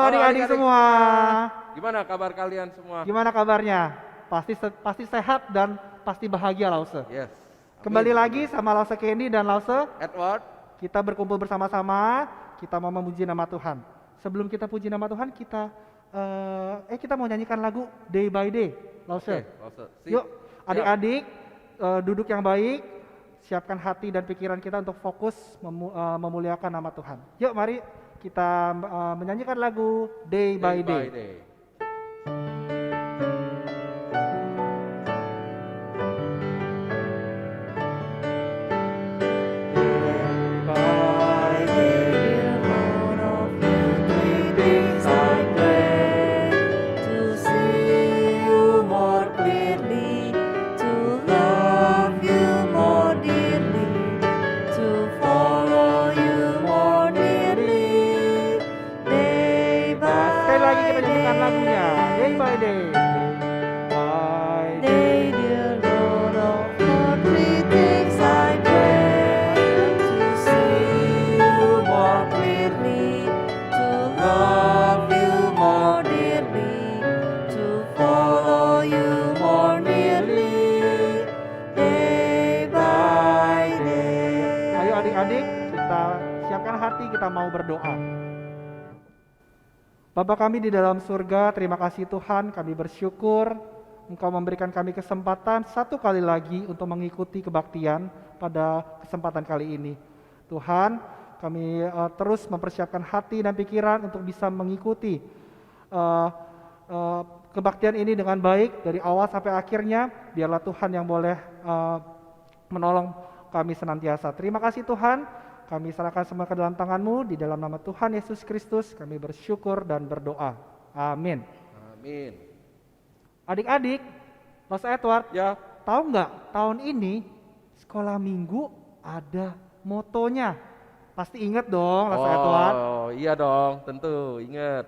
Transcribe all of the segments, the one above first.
adik-adik semua. Gimana kabar kalian semua? Gimana kabarnya? Pasti sehat dan pasti bahagia Lause. Yes. Kembali lagi sama Lause Kenny dan Lause. Edward. Kita berkumpul bersama-sama. Kita mau memuji nama Tuhan. Sebelum kita puji nama Tuhan, kita mau nyanyikan lagu Day by Day. Lause. Yuk, adik-adik duduk yang baik. Siapkan hati dan pikiran kita untuk fokus memuliakan nama Tuhan. Yuk, mari kita menyanyikan lagu Day by Day. Kita mau berdoa. Bapa kami di dalam surga, terima kasih Tuhan, kami bersyukur Engkau memberikan kami kesempatan satu kali lagi untuk mengikuti kebaktian pada kesempatan kali ini. Tuhan, kami terus mempersiapkan hati dan pikiran untuk bisa mengikuti kebaktian ini dengan baik dari awal sampai akhirnya. Biarlah Tuhan yang boleh menolong kami senantiasa. Terima kasih Tuhan. Kami serahkan semua ke dalam tangan-Mu, di dalam nama Tuhan Yesus Kristus kami bersyukur dan berdoa. Amin. Amin. Adik-adik, Mas Edward, ya, tahu nggak tahun ini sekolah minggu ada motonya? Pasti ingat dong, Mas Edward. Oh iya dong, tentu ingat.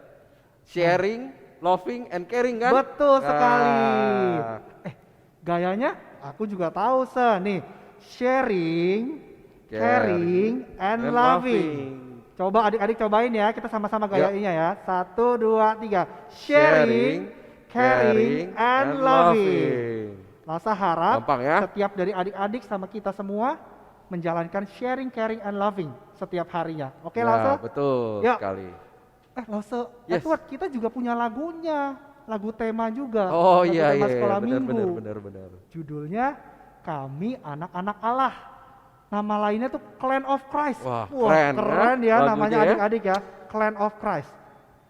Sharing, loving, and caring kan? Betul sekali. Gayanya aku juga tahu nih. Sharing, caring and loving. Coba adik-adik cobain ya, kita sama-sama gayainnya ya. 1, 2, 3. Sharing, caring and loving. Lasa harap ya? Setiap dari adik-adik sama kita semua menjalankan sharing, caring and loving setiap harinya. Oke, Lasa? Betul sekali. Lasa, Edward, kita juga punya lagunya, lagu tema juga. Oh lagu iya, tema sekolah minggu. Benar. Judulnya Kami Anak-anak Allah. Nama lainnya tuh Clan of Christ. Wah, keren ya namanya adik-adik ya. Clan of Christ.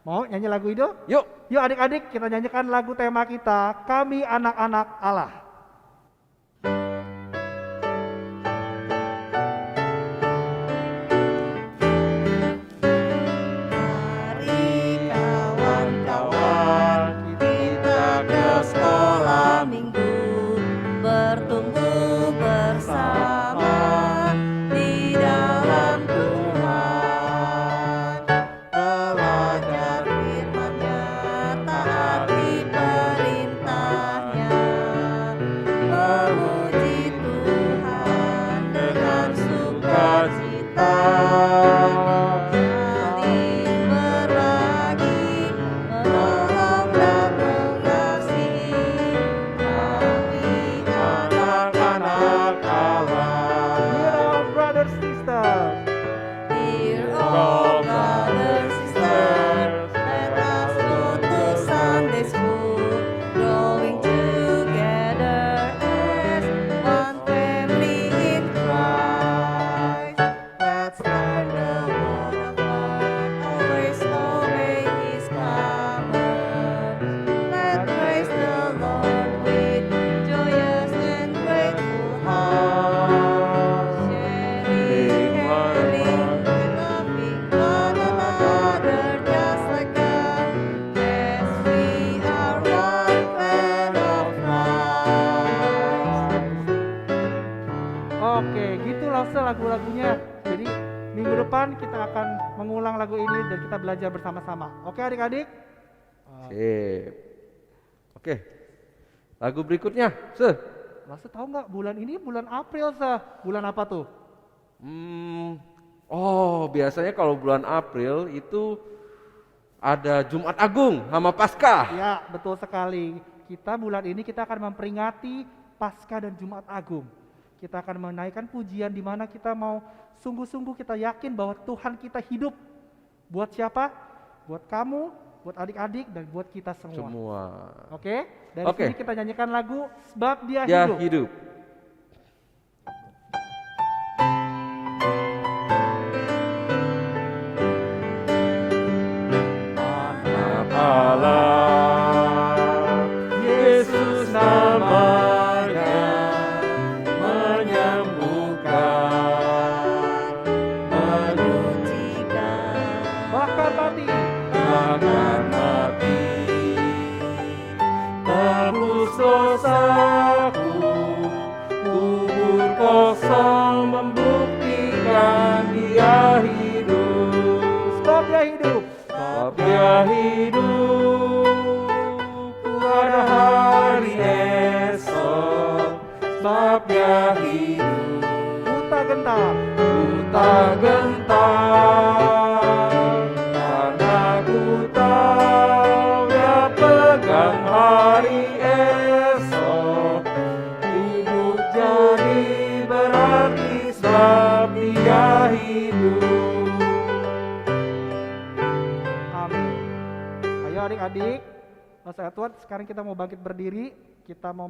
Mau nyanyi lagu itu? Yuk adik-adik kita nyanyikan lagu tema kita, Kami Anak-anak Allah. Lagu-lagunya. Jadi minggu depan kita akan mengulang lagu ini dan kita belajar bersama-sama. Oke adik-adik? Sip. Oke. Lagu berikutnya, Mas tahu nggak bulan ini bulan April, bulan apa tuh? Biasanya kalau bulan April itu ada Jumat Agung sama Paskah. Ya, betul sekali. Kita bulan ini kita akan memperingati Paskah dan Jumat Agung. Kita akan menaikkan pujian di mana kita mau sungguh-sungguh kita yakin bahwa Tuhan kita hidup. Buat siapa? Buat kamu, buat adik-adik, dan buat kita semua. Oke? Dari sini kita nyanyikan lagu Sebab Dia Hidup. Allah, Yesus namanya, menyembuhkan, menyucikan, bahkan mati, tebus dosaku, kubur kosong membuktikan Dia hidup. sebab Dia hidup. Sebab Dia hidup, pada hari esok. Sebab Dia hidup, Buta gentar, karena ku tahu Dia pegang hari esok. Hidup jadi berarti sebab Dia hidup. amin. Ayo adik-adik, Mas Edward, sekarang kita mau bangkit berdiri. Kita mau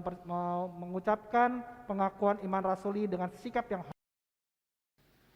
mengucapkan pengakuan iman rasuli dengan sikap yang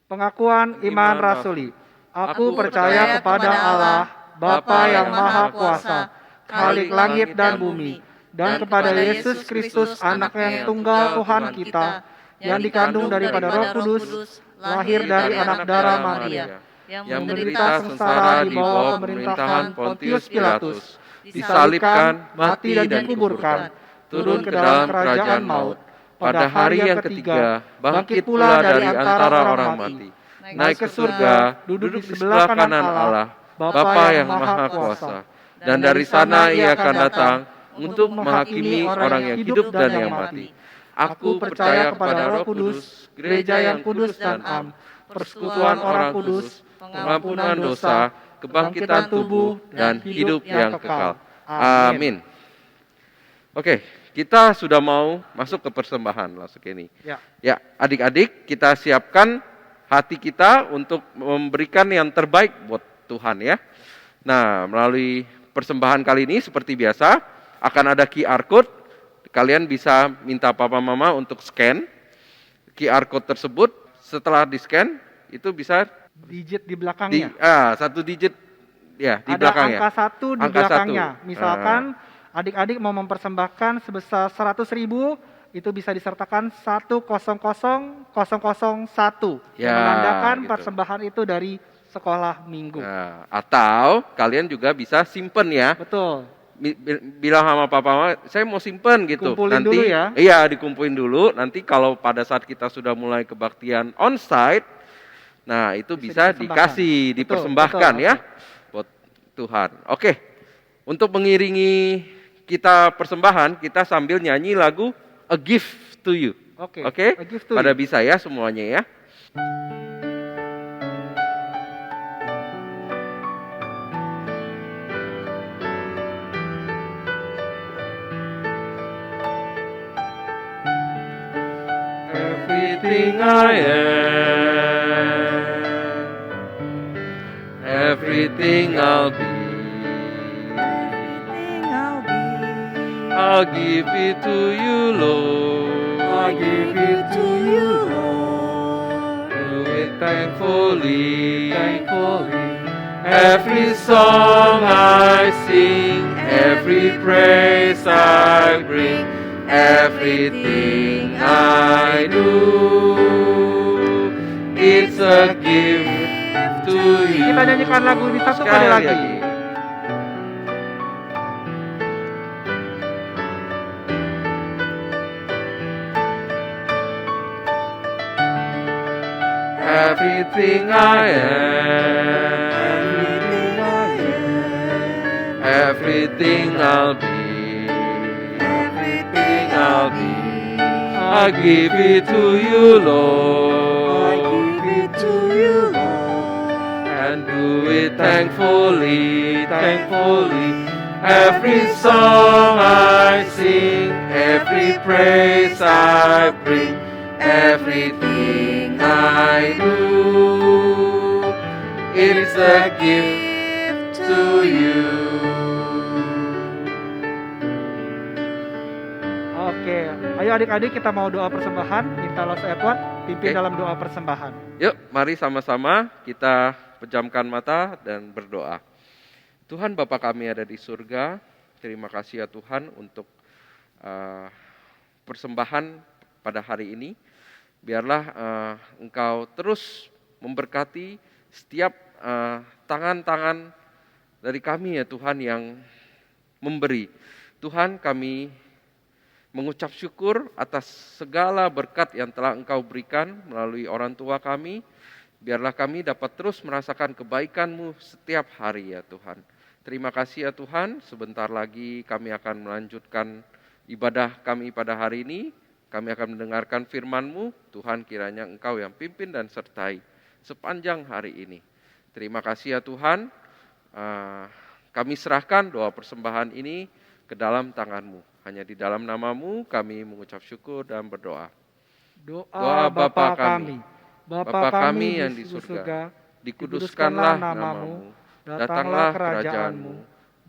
pengakuan iman rasuli. Aku percaya kepada Allah, Bapa yang Maha Kuasa, Khalik langit dan bumi, dan kepada Yesus Kristus, Anak yang tunggal Tuhan kita, yang dikandung daripada Roh Kudus, lahir dari anak darah Maria, yang menderita sengsara di bawah pemerintahan Pontius Pilatus, disalibkan, mati dan dikuburkan, turun ke dalam kerajaan maut, pada hari yang ketiga bangkit pula dari antara orang mati, naik ke surga, duduk di sebelah kanan Allah, Bapa yang Maha Kuasa, dan dari sana Ia akan datang untuk menghakimi orang yang hidup dan yang mati. Aku percaya kepada Roh Kudus, gereja yang kudus dan am, persekutuan orang kudus, pengampunan dosa, kebangkitan tubuh, dan hidup yang kekal. Amin. Oke, kita sudah mau masuk ke persembahan langsung ini. Ya, adik-adik, kita siapkan hati kita untuk memberikan yang terbaik buat Tuhan ya. Nah, melalui persembahan kali ini seperti biasa akan ada QR code. Kalian bisa minta papa mama untuk scan QR code tersebut. Setelah di-scan itu bisa digit di belakangnya. Satu digit ya di ada belakangnya. Angka 1 di belakangnya. Misalkan adik-adik mau mempersembahkan sebesar 100.000, itu bisa disertakan 100.001 yang menandakan gitu. Persembahan itu dari sekolah minggu. Atau kalian juga bisa simpen ya. Betul. Bilang sama papa mama, saya mau simpen gitu. Kumpulin nanti dulu ya. Iya, dikumpulin dulu. Nanti kalau pada saat kita sudah mulai kebaktian on-site, nah itu bisa dikasih, dipersembahkan ya buat Tuhan. Oke, untuk mengiringi kita persembahan, kita sambil nyanyi lagu A Gift to You. Oke? Pada bisa ya semuanya ya. Everything I am, everything I'll be, I'll give it to you, Lord. I give it to you, Lord. Do it thankfully. Thankfully. Every song I sing, every praise I bring, everything I do, it's a gift to you. Kita nyanyikan lagu ini satu kali lagi. Everything I am, everything I'll be, everything I'll be, I give it to you, Lord. I give it to you, Lord. and do it thankfully, thankfully. Every song I sing, every praise I bring, everything I do, it's a gift to you. Oke, ayo adik-adik kita mau doa persembahan. Minta Los Edward pimpin dalam doa persembahan. Yuk, mari sama-sama kita pejamkan mata dan berdoa. Tuhan Bapa kami ada di surga, terima kasih ya Tuhan untuk persembahan pada hari ini. Biarlah Engkau terus memberkati setiap tangan-tangan dari kami ya Tuhan yang memberi. Tuhan, kami mengucap syukur atas segala berkat yang telah Engkau berikan melalui orang tua kami. Biarlah kami dapat terus merasakan kebaikan-Mu setiap hari ya Tuhan. Terima kasih ya Tuhan, sebentar lagi kami akan melanjutkan ibadah kami pada hari ini. Kami akan mendengarkan firman-Mu. Tuhan, kiranya Engkau yang pimpin dan sertai sepanjang hari ini. Terima kasih ya Tuhan, kami serahkan doa persembahan ini ke dalam tangan-Mu. Hanya di dalam nama-Mu kami mengucap syukur dan berdoa. Doa Bapa kami, Bapa kami yang di surga, dikuduskanlah nama-Mu, datanglah kerajaan-Mu,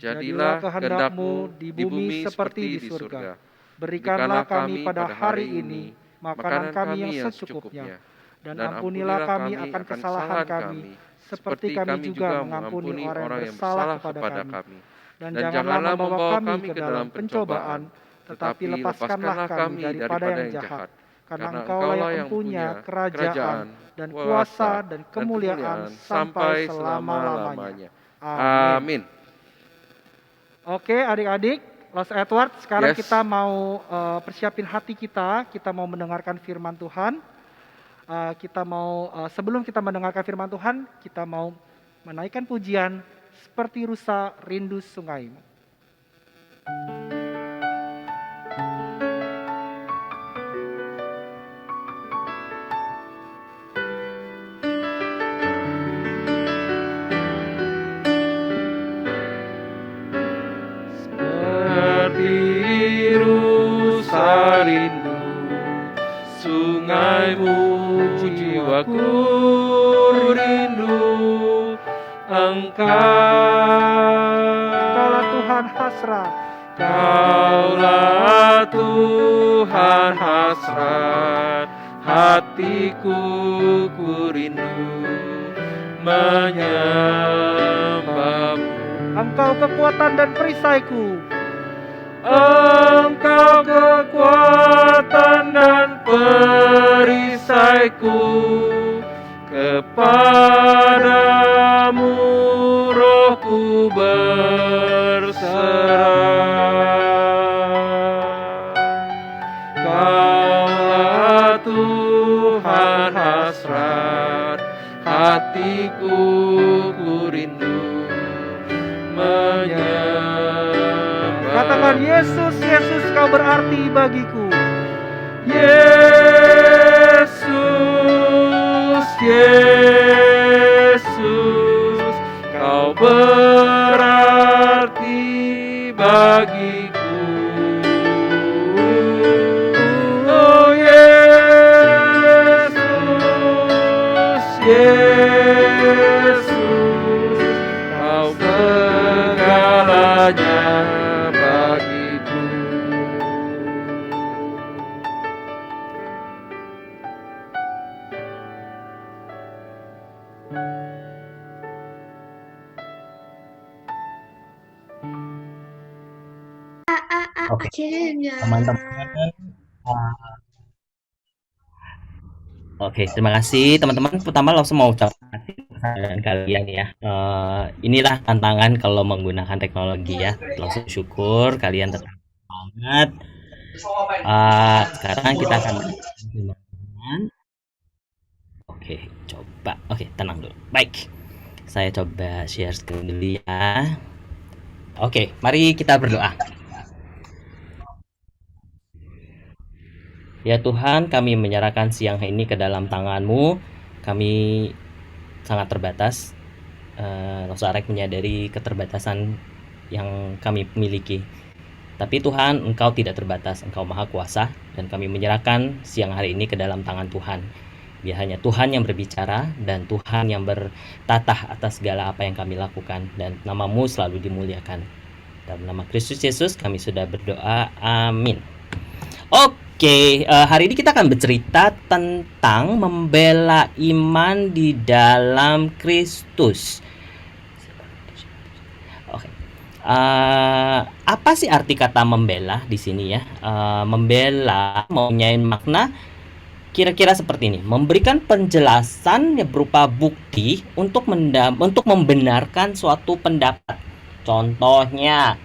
jadilah kehendak-Mu di bumi seperti di surga. Berikanlah kami pada hari ini makanan kami yang secukupnya, dan ampunilah kami akan kesalahan kami, seperti kami juga mengampuni orang yang bersalah kepada kami. Dan janganlah membawa kami ke dalam pencobaan, tetapi lepaskanlah kami daripada yang jahat. Karena Engkaulah yang punya kerajaan dan kuasa dan kemuliaan sampai selama-lamanya. Amin. Oke adik-adik, Los Edward, sekarang kita mau persiapin hati kita mau mendengarkan firman Tuhan. Sebelum kita mendengarkan firman Tuhan, kita mau menaikkan pujian seperti rusa rindu sungaimu. Rindu sungaimu, jiwaku rindu Engkaulah Tuhan hasrat, Kaulah Tuhan hasrat, hatiku ku rindu menyembahmu. Engkau kekuatan dan perisaiku, Engkau kekuatan dan perisaiku, kepadamu rohku berserah. Kaulah Tuhan hasrat, hatiku ku rindu menyembah. Katakan Yesus, Yesus kau berarti bagiku. Yesus, Yesus, kau berarti bagiku. Oh Yesus, Yesus, kau segalanya. Oke, teman-teman. Oke, terima kasih teman-teman. Pertama langsung mau ucapkan terima kalian ya. Inilah tantangan kalau menggunakan teknologi ya. Langsung syukur kalian tetap semangat. Sekarang kita akan Oke, coba. Oke, tenang dulu. Baik. Saya coba share screen dulu ya. Oke, mari kita berdoa. Ya Tuhan, kami menyerahkan siang ini ke dalam tangan-Mu. Kami sangat terbatas. Lause Arek menyadari keterbatasan yang kami miliki. Tapi Tuhan, Engkau tidak terbatas, Engkau Maha Kuasa, dan kami menyerahkan siang hari ini ke dalam tangan Tuhan. Biar hanya Tuhan yang berbicara dan Tuhan yang bertatah atas segala apa yang kami lakukan, dan nama-Mu selalu dimuliakan. Dalam nama Kristus Yesus kami sudah berdoa, amin. Oke, hari ini kita akan bercerita tentang membela iman di dalam Kristus. Oke. Apa sih arti kata membela di sini ya? Membela mempunyai makna kira-kira seperti ini: memberikan penjelasan yang berupa bukti untuk membenarkan suatu pendapat. Contohnya,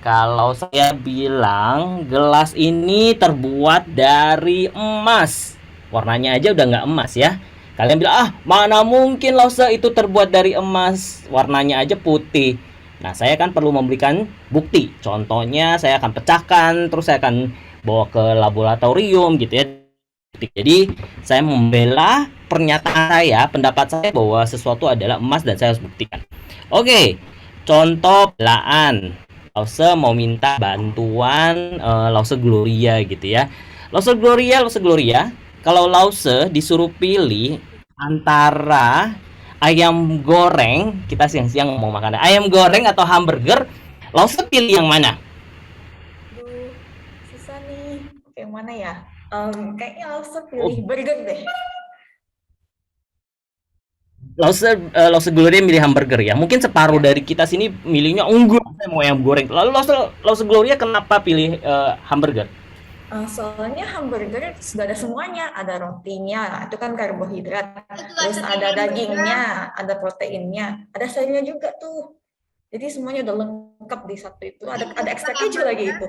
kalau saya bilang gelas ini terbuat dari emas, warnanya aja udah nggak emas ya. Kalian bilang, mana mungkin Lause itu terbuat dari emas, warnanya aja putih. Nah, saya kan perlu memberikan bukti. Contohnya, saya akan pecahkan, terus saya akan bawa ke laboratorium gitu ya. Jadi, saya membela pernyataan saya, pendapat saya bahwa sesuatu adalah emas dan saya harus buktikan. Oke, contoh belaan. Lause mau minta bantuan Lause Gloria gitu ya. Lause Gloria, kalau Lause disuruh pilih antara ayam goreng, kita siang-siang mau makan ayam goreng atau hamburger, Lause pilih yang mana? Aduh, susah nih. Yang mana ya? Kayaknya Lause pilih burger deh. Lause Gloria milih hamburger ya. Mungkin separuh dari kita sini milihnya enggak, saya mau ayam goreng. Lalu Lause Gloria kenapa pilih hamburger? Soalnya hamburger sudah ada semuanya, ada rotinya, itu kan karbohidrat, terus ada dagingnya, ada proteinnya, ada sayurnya juga tuh. Jadi semuanya udah lengkap di satu itu. Ada extra keju lagi itu.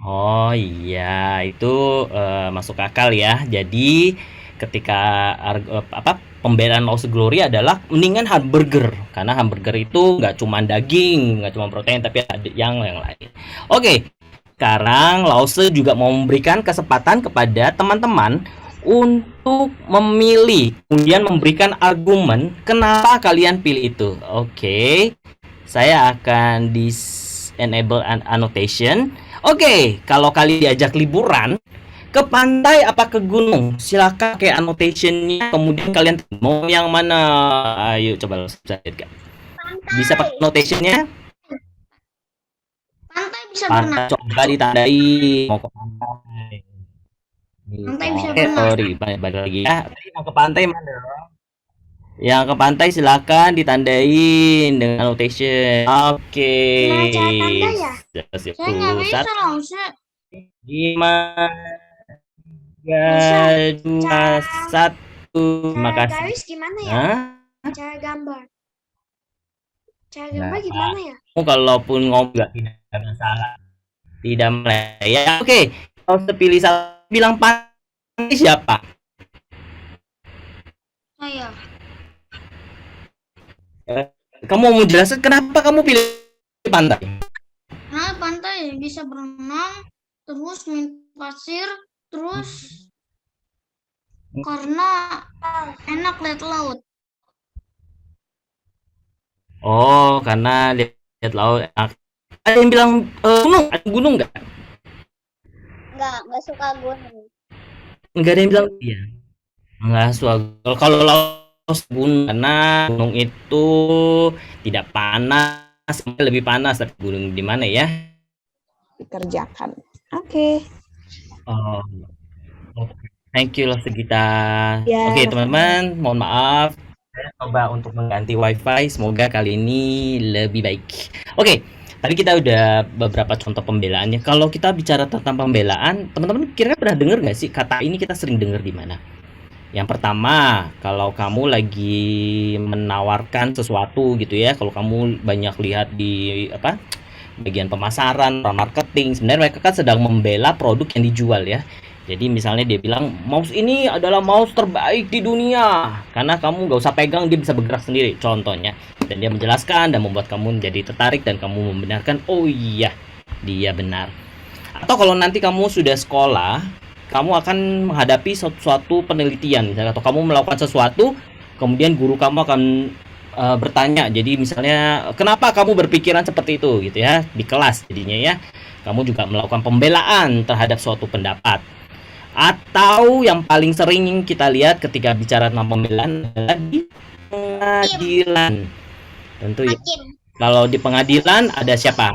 Oh iya, itu masuk akal ya. Jadi ketika pembelaan Lause Gloria adalah mendingan hamburger, karena hamburger itu nggak cuma daging, nggak cuma protein, tapi ada yang lain. Oke. Sekarang Lause juga mau memberikan kesempatan kepada teman-teman untuk memilih, kemudian memberikan argumen kenapa kalian pilih itu. Oke, saya akan disable annotation. Oke, kalau kalian diajak liburan ke pantai apa ke gunung, silakan pakai annotationnya. Kemudian kalian mau yang mana? Ayo coba lihat kan. Bisa pakai annotationnya. Pantai bisa Pantai berenang. coba ditandai mau ke pantai. Pantai bisa Oke, berenang. sorry, balik lagi ya. Tadi mau ke pantai mana? Yang ke pantai silakan ditandain dengan annotation. Oke. Gimana cara tanda ya? Siap, Saya nggak bisa pusat. Lause. 5, 3, 2, 1. Terima Cara kasih. garis gimana ya? Hah? Cara gambar. Cara gambar gimana ya? Kalaupun ngomong tidak masalah. Tidak masalah ya. Oke. Kalau pilih satu, bilang pantai siapa? Saya. Kamu mau jelasin kenapa kamu pilih pantai? Nah, pantai bisa berenang, terus main pasir, terus karena enak lihat laut. Oh, karena lihat laut. Ada yang bilang gunung, ada gunung nggak? Nggak suka gunung. Nggak ada yang bilang iya. Nggak suka. Kalau laut gunung, karena gunung itu tidak panas, lebih panas. Tapi gunung di mana ya? Dikerjakan. Oke. Oh, thank you loh Segita. Ya, Oke teman-teman, mohon maaf. Saya coba untuk mengganti wifi. Semoga kali ini lebih baik. Oke, tadi kita udah beberapa contoh pembelaannya. Kalau kita bicara tentang pembelaan, teman-teman kira-kira pernah dengar nggak sih kata ini? Kita sering dengar di mana? Yang pertama, kalau kamu lagi menawarkan sesuatu gitu ya, kalau kamu banyak lihat di bagian pemasaran, marketing, sebenarnya mereka kan sedang membela produk yang dijual ya. Jadi misalnya dia bilang mouse ini adalah mouse terbaik di dunia karena kamu nggak usah pegang, dia bisa bergerak sendiri contohnya, dan dia menjelaskan dan membuat kamu menjadi tertarik dan kamu membenarkan oh iya dia benar. Atau kalau nanti kamu sudah sekolah, kamu akan menghadapi suatu penelitian misalnya, atau kamu melakukan sesuatu kemudian guru kamu akan bertanya. Jadi misalnya, kenapa kamu berpikiran seperti itu gitu ya di kelas, jadinya ya kamu juga melakukan pembelaan terhadap suatu pendapat. Atau yang paling sering kita lihat ketika bicara tentang pembelaan adalah di pengadilan. Tentu ya. Kalau di pengadilan ada siapa?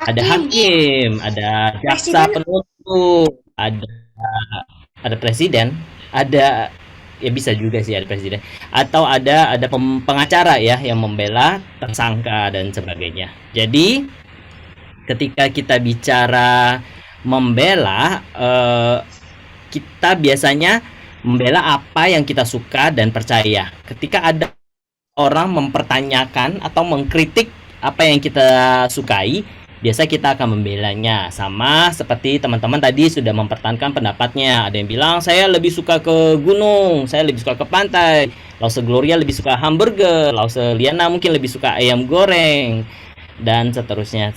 Ada hakim, ada jaksa penuntut, ada presiden, ada ya bisa juga sih ada presiden, atau ada pengacara ya yang membela tersangka dan sebagainya. Jadi ketika kita bicara membela, kita biasanya membela apa yang kita suka dan percaya. Ketika ada orang mempertanyakan atau mengkritik apa yang kita sukai, biasa kita akan membelanya. Sama seperti teman-teman tadi sudah mempertahankan pendapatnya. Ada yang bilang saya lebih suka ke gunung, saya lebih suka ke pantai. Lause Gloria lebih suka hamburger, Lause Liana mungkin lebih suka ayam goreng, dan seterusnya.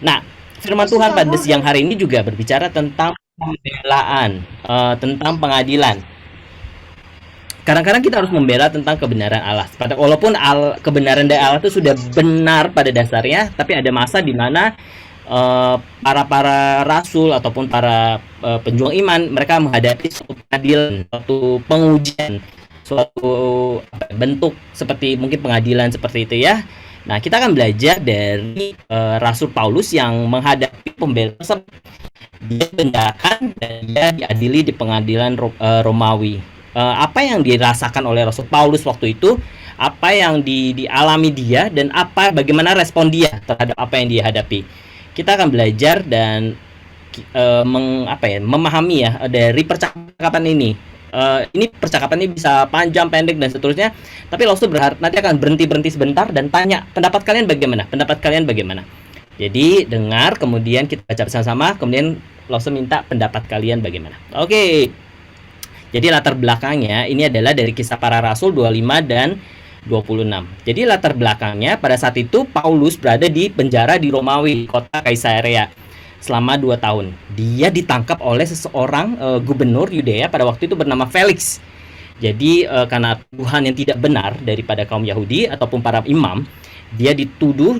Nah, firman Tuhan pada siang hari ini juga berbicara tentang pembelaan, tentang pengadilan. Kadang-kadang kita harus membela tentang kebenaran Allah. Walaupun kebenaran dari Allah itu sudah benar pada dasarnya, tapi ada masa di mana para rasul ataupun para penjuang iman, mereka menghadapi suatu pengadilan, suatu pengujian, suatu bentuk seperti mungkin pengadilan seperti itu ya. Nah, kita akan belajar dari Rasul Paulus yang menghadapi pembelaan tersebut. Dia dipenjarakan dan dia diadili di pengadilan Romawi. Apa yang dirasakan oleh Rasul Paulus waktu itu, apa yang dialami dia, dan bagaimana respon dia terhadap apa yang dia hadapi. Kita akan belajar dan memahami ya dari percakapan ini. Ini percakapan ini bisa panjang, pendek, dan seterusnya. Tapi Lause berharap nanti akan berhenti sebentar dan tanya, pendapat kalian bagaimana? Pendapat kalian bagaimana? Jadi dengar, kemudian kita baca bersama-sama, kemudian Lause minta pendapat kalian bagaimana. Oke. Jadi latar belakangnya ini adalah dari Kisah Para Rasul 25 dan 26. Jadi latar belakangnya pada saat itu Paulus berada di penjara di Romawi, kota Kaisarea, selama 2 tahun. Dia ditangkap oleh seseorang gubernur Yudea pada waktu itu bernama Felix. Jadi karena tuduhan yang tidak benar daripada kaum Yahudi ataupun para imam, dia dituduh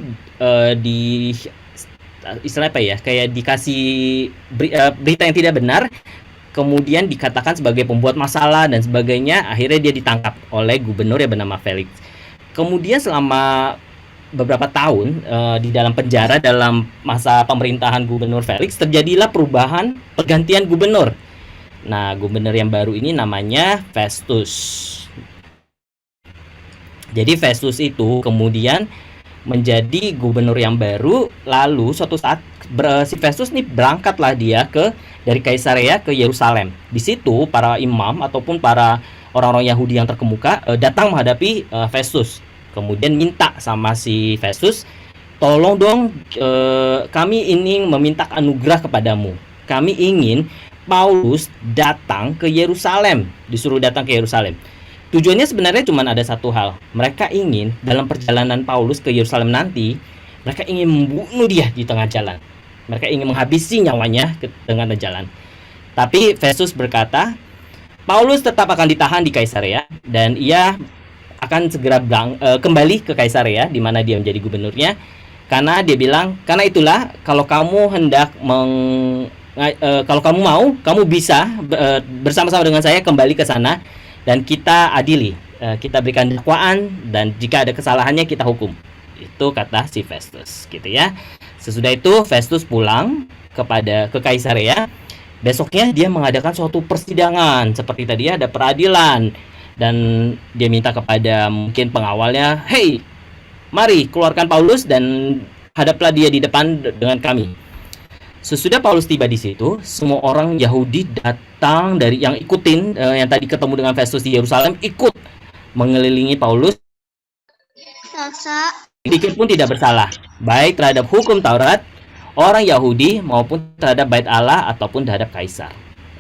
istilah apa ya, kayak dikasih berita yang tidak benar, kemudian dikatakan sebagai pembuat masalah dan sebagainya. Akhirnya dia ditangkap oleh gubernur yang bernama Felix. Kemudian selama beberapa tahun di dalam penjara dalam masa pemerintahan gubernur Felix, terjadilah perubahan, pergantian gubernur. Nah, gubernur yang baru ini namanya Festus. Jadi Festus itu kemudian menjadi gubernur yang baru. Lalu suatu saat si Festus nih berangkatlah dia dari Kaisarea ke Yerusalem. Di situ para imam ataupun para orang-orang Yahudi yang terkemuka datang menghadapi Festus. Kemudian minta sama si Festus, tolong dong, kami ingin meminta anugerah kepadamu. Kami ingin Paulus datang ke Yerusalem, disuruh datang ke Yerusalem. Tujuannya sebenarnya cuma ada satu hal. Mereka ingin dalam perjalanan Paulus ke Yerusalem nanti, mereka ingin membunuh dia di tengah jalan. Mereka ingin menghabisi nyawanya dengan jalan. Tapi Festus berkata, Paulus tetap akan ditahan di Kaisarea dan ia akan segera kembali ke Kaisarea di mana dia menjadi gubernurnya. Karena dia bilang, karena itulah kalau kamu kalau kamu mau, kamu bisa bersama-sama dengan saya kembali ke sana dan kita adili, kita berikan dakwaan, dan jika ada kesalahannya kita hukum. Itu kata si Festus, gitu ya. Sesudah itu Festus pulang ke Kaisarea. Besoknya dia mengadakan suatu persidangan seperti tadi, ada peradilan, dan dia minta kepada mungkin pengawalnya, "Hey, mari keluarkan Paulus dan hadaplah dia di depan dengan kami." Sesudah Paulus tiba di situ, semua orang Yahudi datang dari yang ikutin yang tadi ketemu dengan Festus di Yerusalem, ikut mengelilingi Paulus. Sedikit pun tidak bersalah, baik terhadap hukum Taurat, orang Yahudi, maupun terhadap bait Allah ataupun terhadap Kaisar.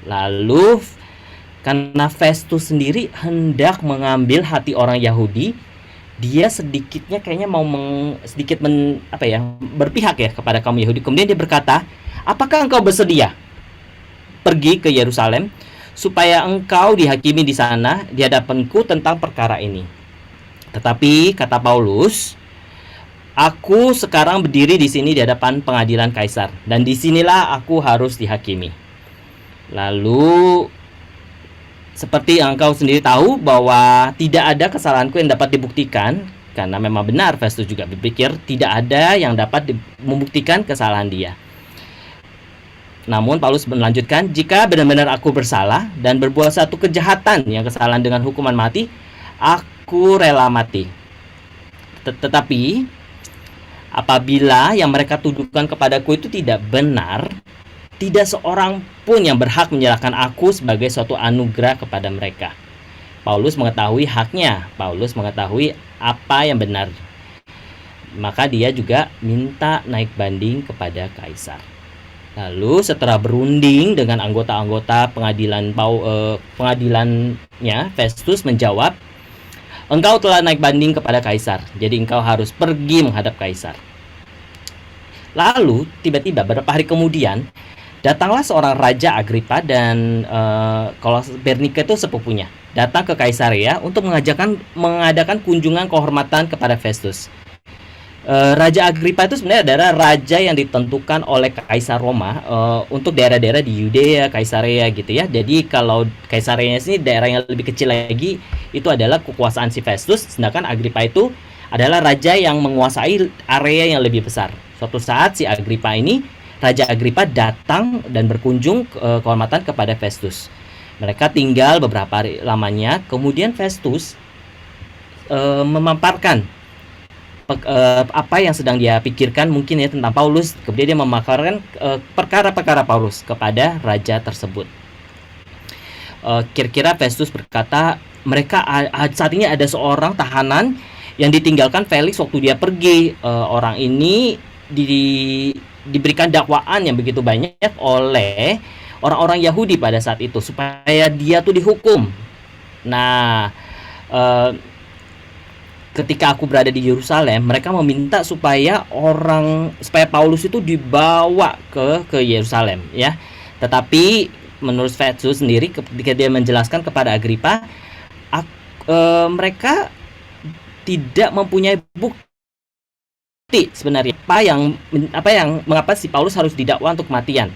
Lalu karena Festus sendiri hendak mengambil hati orang Yahudi, dia sedikitnya kayaknya mau berpihak ya kepada kaum Yahudi. Kemudian dia berkata, "Apakah engkau bersedia pergi ke Yerusalem supaya engkau dihakimi di sana di hadapanku tentang perkara ini. Tetapi kata Paulus, aku sekarang berdiri di sini di hadapan pengadilan Kaisar, dan disinilah aku harus dihakimi. Lalu seperti yang engkau sendiri tahu bahwa tidak ada kesalahanku yang dapat dibuktikan, karena memang benar Festus juga berpikir tidak ada yang dapat membuktikan kesalahan dia. Namun Paulus melanjutkan, jika benar-benar aku bersalah dan berbuat satu kejahatan yang kesalahan dengan hukuman mati, aku rela mati. Tetapi apabila yang mereka tuduhkan kepadaku itu tidak benar, tidak seorang pun yang berhak menyalahkan aku sebagai suatu anugerah kepada mereka. Paulus mengetahui haknya, Paulus mengetahui apa yang benar. Maka dia juga minta naik banding kepada Kaisar. Lalu setelah berunding dengan anggota-anggota pengadilannya, Festus menjawab, engkau telah naik banding kepada Kaisar, jadi engkau harus pergi menghadap Kaisar. Lalu tiba-tiba beberapa hari kemudian datanglah seorang Raja Agripa dan kalau Bernike itu sepupunya, datang ke Kaisarea untuk mengadakan kunjungan kehormatan kepada Festus. Raja Agripa itu sebenarnya adalah raja yang ditentukan oleh Kaisar Roma untuk daerah-daerah di Yudea, Kaisarea gitu ya. Jadi kalau Kaisarea ini daerah yang lebih kecil lagi, itu adalah kekuasaan si Festus, sedangkan Agripa itu adalah raja yang menguasai area yang lebih besar. Suatu saat si Agripa ini, Raja Agripa datang dan berkunjung kehormatan kepada Festus. Mereka tinggal beberapa hari lamanya. Kemudian Festus memaparkan apa yang sedang dia pikirkan mungkin ya tentang Paulus. Kemudian dia memaparkan perkara-perkara Paulus kepada raja tersebut. Kira-kira Festus berkata, mereka saat ini ada seorang tahanan yang ditinggalkan Felix waktu dia pergi. Orang ini diberikan dakwaan yang begitu banyak oleh orang-orang Yahudi pada saat itu supaya dia tuh dihukum. Nah, ketika aku berada di Yerusalem, mereka meminta supaya Paulus itu dibawa ke Yerusalem ya. Tetapi menurut Festus sendiri ketika dia menjelaskan kepada Agripa, mereka tidak mempunyai bukti sebenarnya mengapa si Paulus harus didakwa untuk kematian.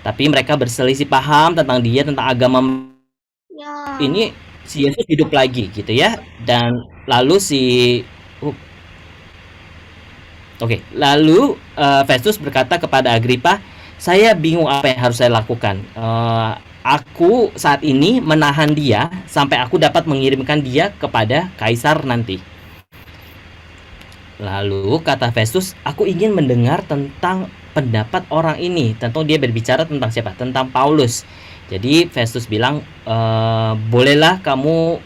Tapi mereka berselisih paham tentang agama ini, si Yesus hidup lagi gitu ya. Dan lalu Festus berkata kepada Agripa, saya bingung apa yang harus saya lakukan. Aku saat ini menahan dia sampai aku dapat mengirimkan dia kepada Kaisar nanti. Lalu kata Festus, aku ingin mendengar tentang pendapat orang ini. Tentu dia berbicara tentang siapa? Tentang Paulus. Jadi Festus bilang, bolehlah kamu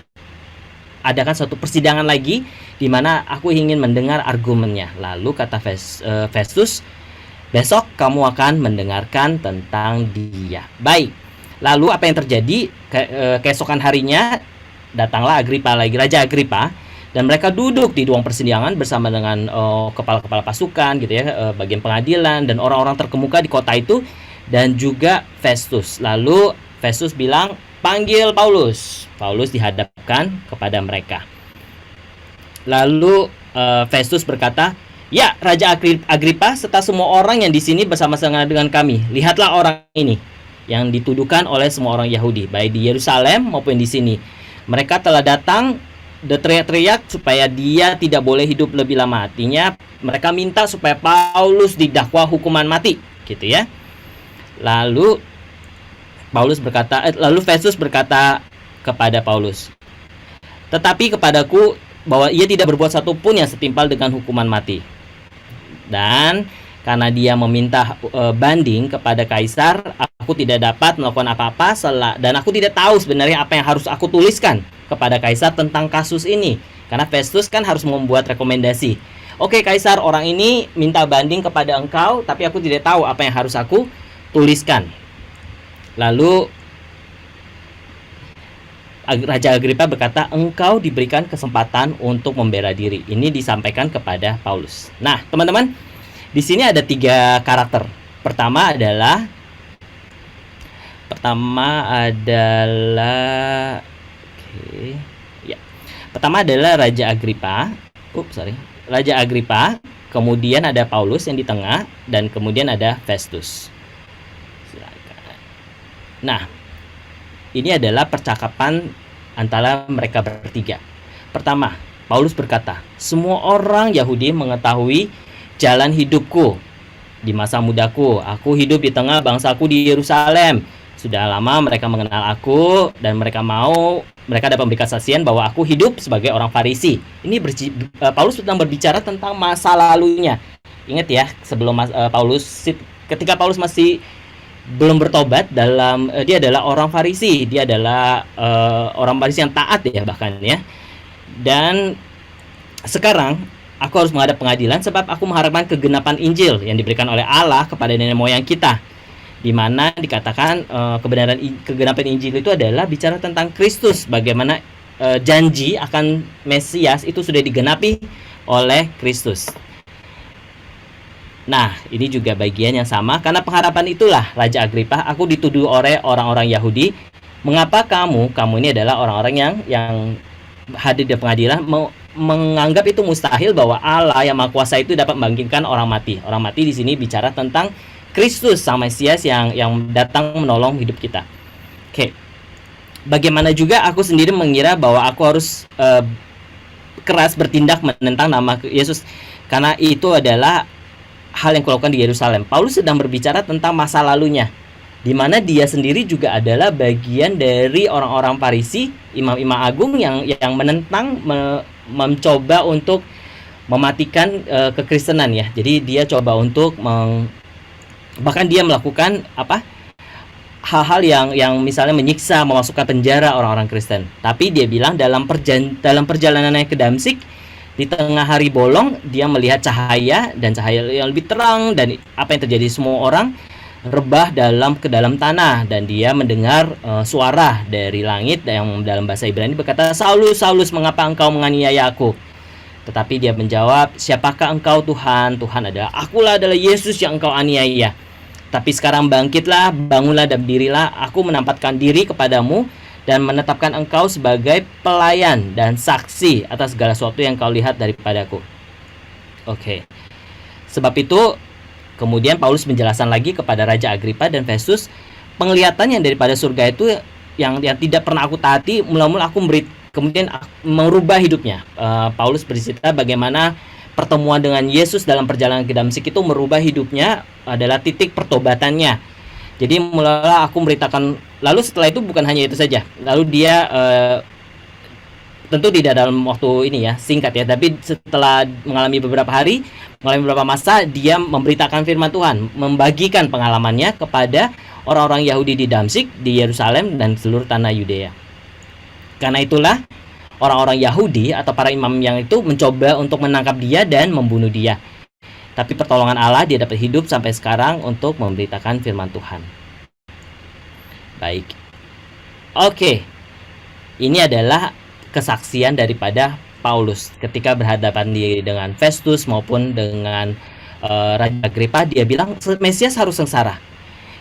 adakan suatu persidangan lagi di mana aku ingin mendengar argumennya. Lalu kata Festus, besok kamu akan mendengarkan tentang dia. Baik. Lalu apa yang terjadi? Keesokan harinya datanglah Raja Agripa. Dan mereka duduk di ruang persidangan bersama dengan kepala-kepala pasukan gitu ya, bagian pengadilan dan orang-orang terkemuka di kota itu, dan juga Festus. Lalu Festus bilang, panggil Paulus. Paulus dihadapkan kepada mereka. Lalu Festus berkata, ya Raja Agripa serta semua orang yang di sini bersama-sama dengan kami, lihatlah orang ini yang dituduhkan oleh semua orang Yahudi, baik di Yerusalem maupun di sini. Mereka telah datang teriak-teriak supaya dia tidak boleh hidup lebih lama. Artinya mereka minta supaya Paulus didakwa hukuman mati, gitu ya. Lalu Festus berkata kepada Paulus, tetapi kepadaku bahwa ia tidak berbuat satu pun yang setimpal dengan hukuman mati. Dan karena dia meminta banding kepada Kaisar, aku tidak dapat melakukan apa-apa dan aku tidak tahu sebenarnya apa yang harus aku tuliskan kepada Kaisar tentang kasus ini. Karena Festus kan harus membuat rekomendasi. Oke Kaisar, orang ini minta banding kepada engkau, tapi aku tidak tahu apa yang harus aku tuliskan. Lalu Raja Agripa berkata, engkau diberikan kesempatan untuk membela diri. Ini disampaikan kepada Paulus. Nah teman-teman, di sini ada 3 karakter. Pertama pertama adalah ya. Pertama adalah Raja Agripa. Raja Agripa, kemudian ada Paulus yang di tengah, dan kemudian ada Festus. Silakan. Nah, ini adalah percakapan antara mereka bertiga. Pertama, Paulus berkata, "Semua orang Yahudi mengetahui jalan hidupku di masa mudaku. Aku hidup di tengah bangsaku di Yerusalem. Sudah lama mereka mengenal aku dan mereka dapat memberi kesaksian bahwa aku hidup sebagai orang Farisi." Ini Paulus sedang berbicara tentang masa lalunya. Ingat ya, sebelum ketika Paulus masih belum bertobat, dia adalah orang Farisi. Dia adalah orang Farisi yang taat ya bahkan ya. Dan sekarang aku harus menghadap pengadilan sebab aku mengharapkan kegenapan Injil yang diberikan oleh Allah kepada nenek moyang kita, di mana dikatakan kegenapan Injil itu adalah bicara tentang Kristus, bagaimana janji akan Mesias itu sudah digenapi oleh Kristus. Nah, ini juga bagian yang sama. Karena pengharapan itulah, Raja Agripa, aku dituduh oleh orang-orang Yahudi. Mengapa kamu ini adalah orang-orang yang hadir di pengadilan menganggap itu mustahil bahwa Allah yang Maha Kuasa itu dapat membangkitkan orang mati. Orang mati di sini bicara tentang Kristus sang Mesias yang datang menolong hidup kita. Oke. Bagaimana juga aku sendiri mengira bahwa aku harus keras bertindak menentang nama Yesus, karena itu adalah hal yang kulakukan di Yerusalem. Paulus sedang berbicara tentang masa lalunya, di mana dia sendiri juga adalah bagian dari orang-orang Farisi, imam-imam agung yang menentang, mencoba untuk mematikan kekristenan ya. Jadi dia coba untuk bahkan dia melakukan hal-hal yang misalnya menyiksa, memasukkan penjara orang-orang Kristen. Tapi dia bilang dalam perjalanannya ke Damsyik, di tengah hari bolong, dia melihat cahaya, dan cahaya yang lebih terang, dan apa yang terjadi, semua orang rebah ke dalam tanah, dan dia mendengar suara dari langit yang dalam bahasa Ibrani berkata, "Saulus, Saulus, mengapa engkau menganiaya aku?" Tetapi dia menjawab, "Siapakah engkau Tuhan?" "Tuhan akulah adalah Yesus yang engkau aniaya. Tapi sekarang bangkitlah, bangunlah dan berdirilah, aku menampakkan diri kepadamu dan menetapkan engkau sebagai pelayan dan saksi atas segala sesuatu yang kau lihat daripadaku." Oke. Sebab itu kemudian Paulus menjelaskan lagi kepada Raja Agripa dan Festus, penglihatan yang daripada surga itu yang tidak pernah aku taati, mula-mula aku kemudian merubah hidupnya. Paulus bercerita bagaimana pertemuan dengan Yesus dalam perjalanan ke Damsyik itu merubah hidupnya, adalah titik pertobatannya. Jadi mulailah aku memberitakan. Lalu setelah itu bukan hanya itu saja. Lalu dia tentu tidak dalam waktu ini ya, singkat ya, tapi setelah mengalami beberapa masa, dia memberitakan firman Tuhan, membagikan pengalamannya kepada orang-orang Yahudi di Damsyik, di Yerusalem, dan seluruh tanah Yudea. Karena itulah orang-orang Yahudi atau para imam yang itu mencoba untuk menangkap dia dan membunuh dia. Tapi pertolongan Allah, dia dapat hidup sampai sekarang untuk memberitakan firman Tuhan. Baik. Oke. Ini adalah kesaksian daripada Paulus ketika berhadapan dengan Festus maupun dengan Raja Agripa. Dia bilang Mesias harus sengsara.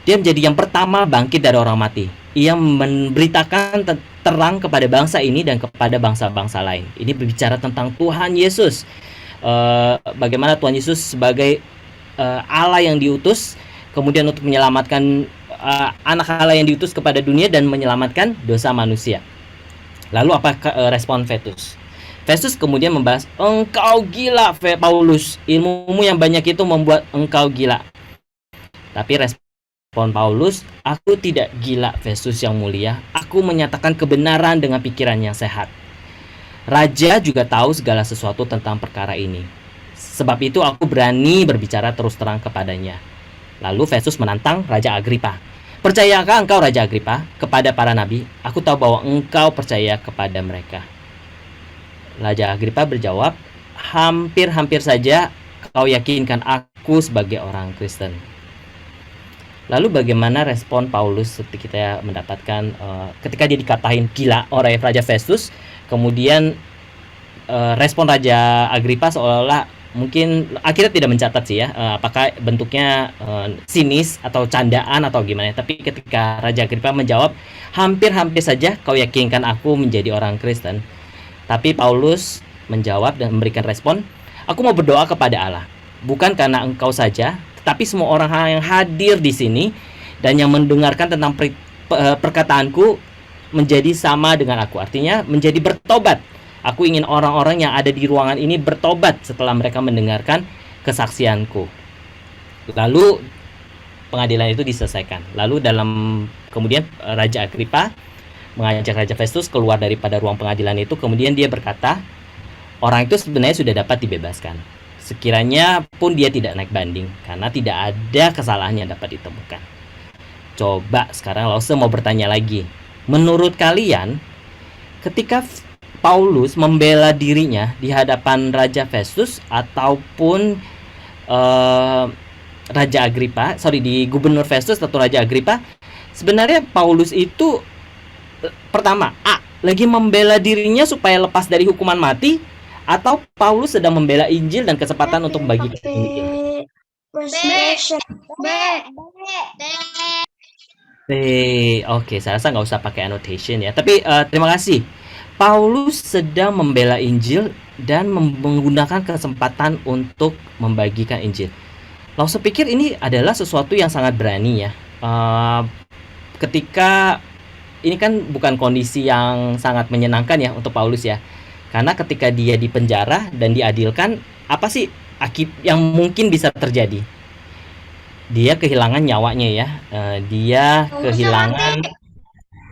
Dia menjadi yang pertama bangkit dari orang mati. Ia memberitakan terang kepada bangsa ini dan kepada bangsa-bangsa lain. Ini berbicara tentang Tuhan Yesus. Bagaimana Tuhan Yesus sebagai Allah yang diutus kemudian untuk menyelamatkan anak Allah yang diutus kepada dunia dan menyelamatkan dosa manusia. Lalu apa respon Festus? Festus kemudian membahas, "Engkau gila, Paulus, ilmumu yang banyak itu membuat engkau gila." Tapi respon Paulus, "Aku tidak gila, Festus yang mulia. Aku menyatakan kebenaran dengan pikiran yang sehat. Raja juga tahu segala sesuatu tentang perkara ini. Sebab itu aku berani berbicara terus terang kepadanya." Lalu Festus menantang Raja Agripa. "Percayakah engkau, Raja Agripa, kepada para nabi? Aku tahu bahwa engkau percaya kepada mereka." Raja Agripa berjawab, "Hampir-hampir saja kau yakinkan aku sebagai orang Kristen." Lalu bagaimana respon Paulus ketika kita mendapatkan ketika dia dikatakan gila oleh Raja Festus, kemudian respon Raja Agripa seolah-olah mungkin akhirnya tidak mencatat sih ya, apakah bentuknya sinis atau candaan atau gimana. Tapi ketika Raja Agripa menjawab, hampir-hampir saja kau yakinkan aku menjadi orang Kristen. Tapi Paulus menjawab dan memberikan respon, aku mau berdoa kepada Allah, bukan karena engkau saja, tetapi semua orang yang hadir di sini dan yang mendengarkan tentang perkataanku menjadi sama dengan aku. Artinya menjadi bertobat. Aku ingin orang-orang yang ada di ruangan ini bertobat setelah mereka mendengarkan kesaksianku. Lalu pengadilan itu diselesaikan. Lalu kemudian Raja Agripa mengajak Raja Festus keluar daripada ruang pengadilan itu. Kemudian dia berkata, orang itu sebenarnya sudah dapat dibebaskan. Sekiranya pun dia tidak naik banding, karena tidak ada kesalahan yang dapat ditemukan. Coba sekarang Lause mau bertanya lagi. Menurut kalian, ketika Paulus membela dirinya di hadapan Raja Festus ataupun di Gubernur Festus atau Raja Agripa, sebenarnya Paulus itu pertama lagi membela dirinya supaya lepas dari hukuman mati, atau Paulus sedang membela Injil dan kesempatan untuk membagikan Injil? Oke, saya rasa nggak usah pakai annotation ya. Tapi terima kasih. Paulus sedang membela Injil dan menggunakan kesempatan untuk membagikan Injil. Lalu saya pikir ini adalah sesuatu yang sangat berani ya. Ketika ini kan bukan kondisi yang sangat menyenangkan ya untuk Paulus ya. Karena ketika dia di penjara dan diadilkan, apa sih yang mungkin bisa terjadi? Dia kehilangan nyawanya ya.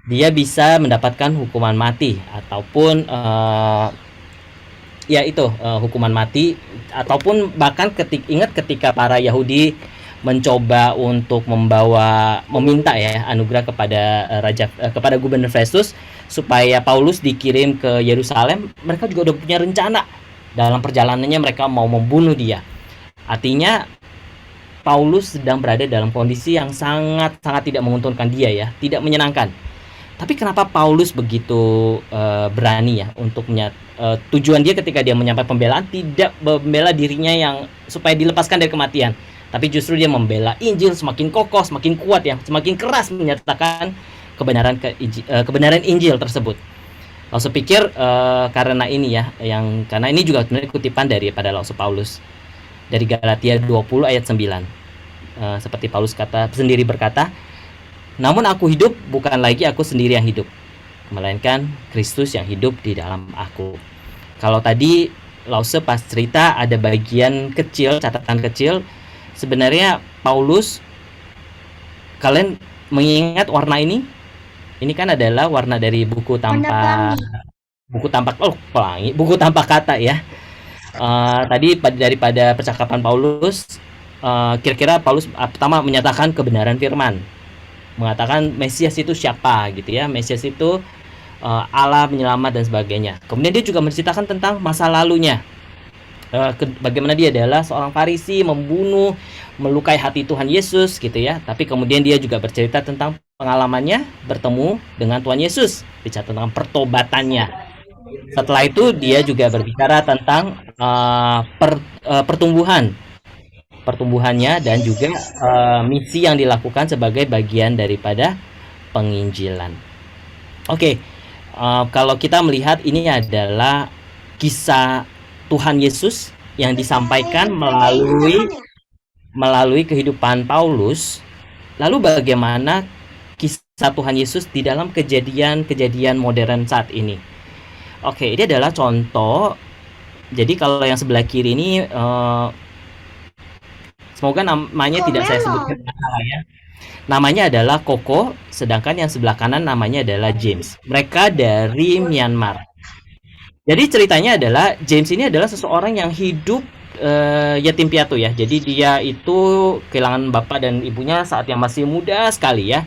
Dia bisa mendapatkan hukuman mati ataupun hukuman mati, ataupun bahkan ketika para Yahudi mencoba untuk meminta ya anugerah kepada Gubernur Festus supaya Paulus dikirim ke Yerusalem, mereka juga udah punya rencana. Dalam perjalanannya mereka mau membunuh dia. Artinya Paulus sedang berada dalam kondisi yang sangat tidak menguntungkan dia ya, tidak menyenangkan. Tapi kenapa Paulus begitu berani ya untuk tujuan dia ketika dia menyampaikan pembelaan tidak membela dirinya yang supaya dilepaskan dari kematian, tapi justru dia membela Injil semakin kokoh, semakin kuat ya, semakin keras menyatakan kebenaran Injil tersebut. Lalu saya pikir karena ini ya, karena ini juga sebenarnya kutipan daripada Rasul Paulus dari Galatia 20 ayat 9. Seperti Paulus sendiri berkata, namun aku hidup bukan lagi aku sendiri yang hidup, melainkan Kristus yang hidup di dalam aku. Kalau tadi Lause pas cerita ada bagian kecil, catatan kecil, sebenarnya Paulus, kalian mengingat warna ini? Ini kan adalah warna dari buku tanpa kata ya. Tadi daripada percakapan Paulus, kira-kira Paulus pertama menyatakan kebenaran firman, mengatakan Mesias itu siapa gitu ya, Mesias itu Allah penyelamat dan sebagainya. Kemudian dia juga menceritakan tentang masa lalunya, bagaimana dia adalah seorang Farisi, membunuh, melukai hati Tuhan Yesus gitu ya. Tapi kemudian dia juga bercerita tentang pengalamannya bertemu dengan Tuhan Yesus, bicara tentang pertobatannya. Setelah itu dia juga berbicara tentang pertumbuhannya dan juga misi yang dilakukan sebagai bagian daripada penginjilan. Oke, kalau kita melihat ini adalah kisah Tuhan Yesus yang disampaikan melalui kehidupan Paulus. Lalu bagaimana kisah Tuhan Yesus di dalam kejadian modern saat ini? Oke, ini adalah contoh. Jadi kalau yang sebelah kiri ini semoga namanya tidak saya sebutkan salah ya. Namanya adalah Koko, sedangkan yang sebelah kanan namanya adalah James. Mereka dari Myanmar. Jadi ceritanya adalah James ini adalah seseorang yang hidup yatim piatu ya. Jadi dia itu kehilangan bapak dan ibunya saat yang masih muda sekali ya.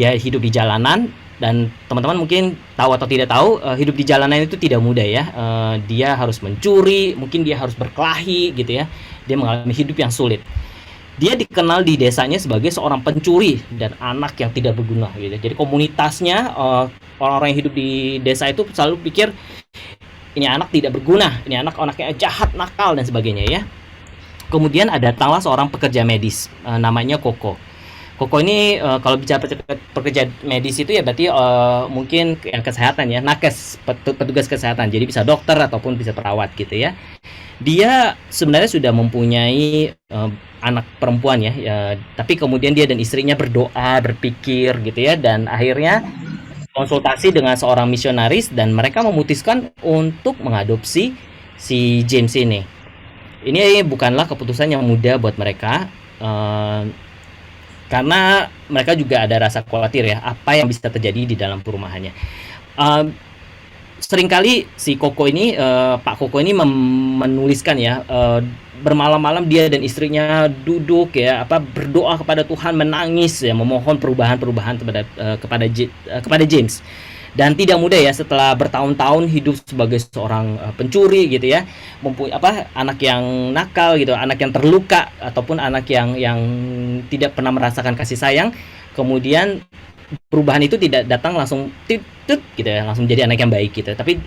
Dia hidup di jalanan, dan teman-teman mungkin tahu atau tidak tahu, hidup di jalanan itu tidak mudah ya. Dia harus mencuri, mungkin dia harus berkelahi gitu ya. Dia mengalami hidup yang sulit. Dia dikenal di desanya sebagai seorang pencuri dan anak yang tidak berguna gitu. Jadi komunitasnya, orang-orang yang hidup di desa itu selalu pikir ini anak tidak berguna, ini anaknya jahat, nakal dan sebagainya ya. Kemudian datanglah seorang pekerja medis, namanya Koko. Koko ini kalau bicara pekerja medis itu ya berarti mungkin yang kesehatan ya, nakes, petugas kesehatan. Jadi bisa dokter ataupun bisa perawat gitu ya. Dia sebenarnya sudah mempunyai anak perempuan ya, tapi kemudian dia dan istrinya berdoa, berpikir gitu ya, dan akhirnya konsultasi dengan seorang misionaris dan mereka memutuskan untuk mengadopsi si James ini. Ini bukanlah keputusan yang mudah buat mereka, karena mereka juga ada rasa khawatir ya, apa yang bisa terjadi di dalam perumahannya. Seringkali si Koko ini, Pak Koko ini menuliskan ya, bermalam-malam dia dan istrinya duduk ya, berdoa kepada Tuhan, menangis ya, memohon perubahan-perubahan kepada James. Dan tidak mudah ya, setelah bertahun-tahun hidup sebagai seorang pencuri gitu ya, anak yang nakal gitu, anak yang terluka ataupun anak yang tidak pernah merasakan kasih sayang, kemudian perubahan itu tidak datang langsung tut gitu ya, langsung jadi anak yang baik gitu, tapi